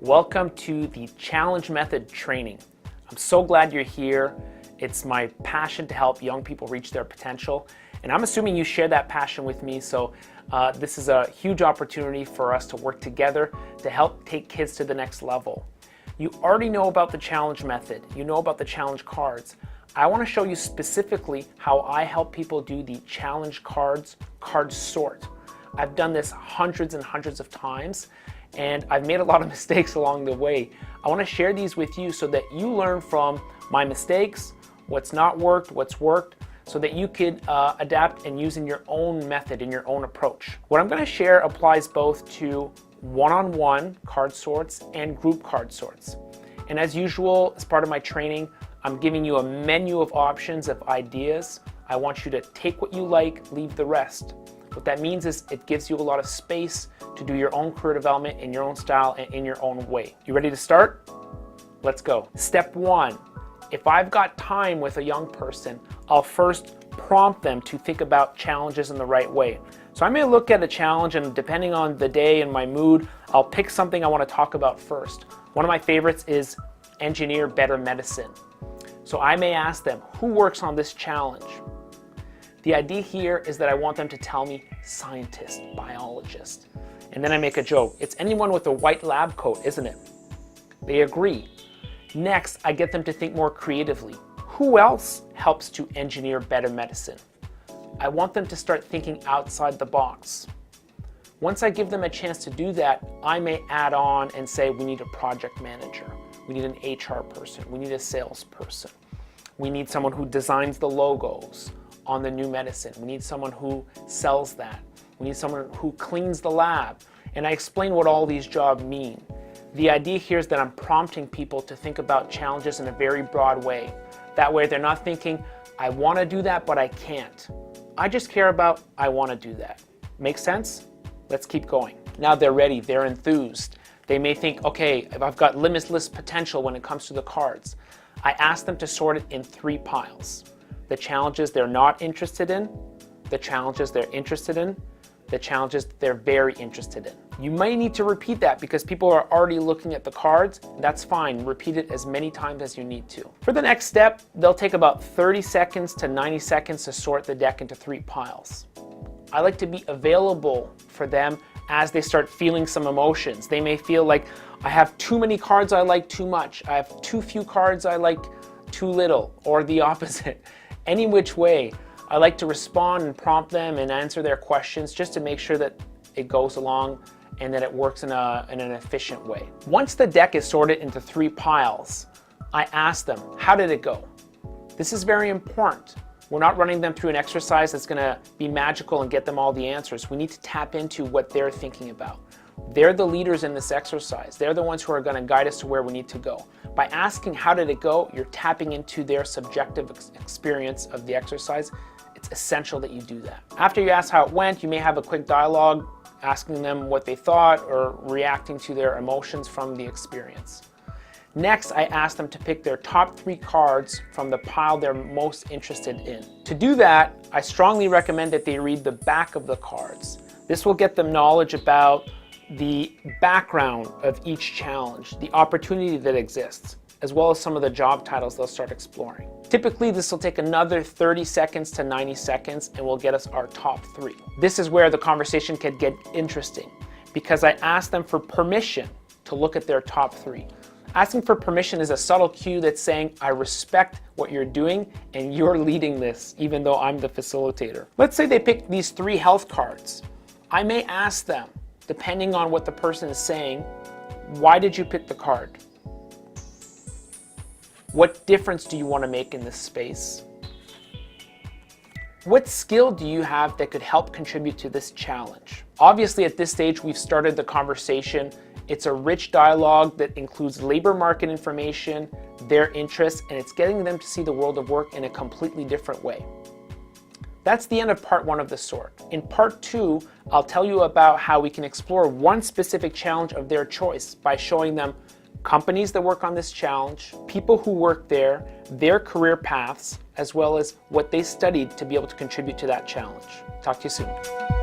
Welcome to the challenge method training. I'm so glad you're here. It's my passion to help young people reach their potential, and I'm assuming you share that passion with me, so this is a huge opportunity for us to work together to help take kids to the next level. You already know about the challenge method. You know about the challenge cards. I want to show you specifically how I help people do the challenge card sort. I've done this hundreds and hundreds of times, and I've made a lot of mistakes along the way. I want to share these with you so that you learn from my mistakes, what's not worked, what's worked, so that you could adapt and use in your own method, in your own approach. What I'm going to share applies both to one-on-one card sorts and group card sorts. And as usual, as part of my training, I'm giving you a menu of options, of ideas. I want you to take what you like, leave the rest. What that means is it gives you a lot of space to do your own career development in your own style and in your own way. You ready to start? Let's go. Step one, if I've got time with a young person, I'll first prompt them to think about challenges in the right way. So I may look at a challenge, and depending on the day and my mood, I'll pick something I want to talk about first. One of my favorites is engineer better medicine. So I may ask them, who works on this challenge? The idea here is that I want them to tell me scientist, biologist. And then I make a joke. It's anyone with a white lab coat, isn't it? They agree. Next, I get them to think more creatively. Who else helps to engineer better medicine? I want them to start thinking outside the box. Once I give them a chance to do that, I may add on and say, we need a project manager. We need an HR person. We need a salesperson. We need someone who designs the logos on the new medicine. We need someone who sells that. We need someone who cleans the lab. And I explain what all these jobs mean. The idea here is that I'm prompting people to think about challenges in a very broad way. That way they're not thinking, I want to do that, but I can't. I just care about, I want to do that. Make sense? Let's keep going. Now they're ready, they're enthused. They may think, okay, if I've got limitless potential when it comes to the cards. I ask them to sort it in 3 piles. The challenges they're not interested in, the challenges they're interested in, the challenges they're very interested in. You might need to repeat that because people are already looking at the cards. That's fine. Repeat it as many times as you need to. For the next step, they'll take about 30 seconds to 90 seconds to sort the deck into 3 piles. I like to be available for them as they start feeling some emotions. They may feel like, I have too many cards I like too much. I have too few cards I like too little, or the opposite. Any which way, I like to respond and prompt them and answer their questions just to make sure that it goes along and that it works in an efficient way. Once the deck is sorted into 3 piles, I ask them, how did it go? This is very important. We're not running them through an exercise that's gonna be magical and get them all the answers. We need to tap into what they're thinking about. They're the leaders in this exercise. They're the ones who are gonna guide us to where we need to go. By asking how did it go, you're tapping into their subjective experience of the exercise. It's essential that you do that. After you ask how it went, you may have a quick dialogue asking them what they thought or reacting to their emotions from the experience. Next, I ask them to pick their top 3 cards from the pile they're most interested in. To do that, I strongly recommend that they read the back of the cards. This will get them knowledge about the background of each challenge, the opportunity that exists, as well as some of the job titles they'll start exploring. Typically, this will take another 30 seconds to 90 seconds and will get us our top 3. This is where the conversation can get interesting because I ask them for permission to look at their top 3. Asking for permission is a subtle cue that's saying, I respect what you're doing and you're leading this, even though I'm the facilitator. Let's say they pick these 3 health cards. I may ask them, depending on what the person is saying, why did you pick the card? What difference do you want to make in this space? What skill do you have that could help contribute to this challenge? Obviously, at this stage, we've started the conversation. It's a rich dialogue that includes labor market information, their interests, and it's getting them to see the world of work in a completely different way. That's the end of part 1 of the sort. In part 2, I'll tell you about how we can explore one specific challenge of their choice by showing them companies that work on this challenge, people who work there, their career paths, as well as what they studied to be able to contribute to that challenge. Talk to you soon.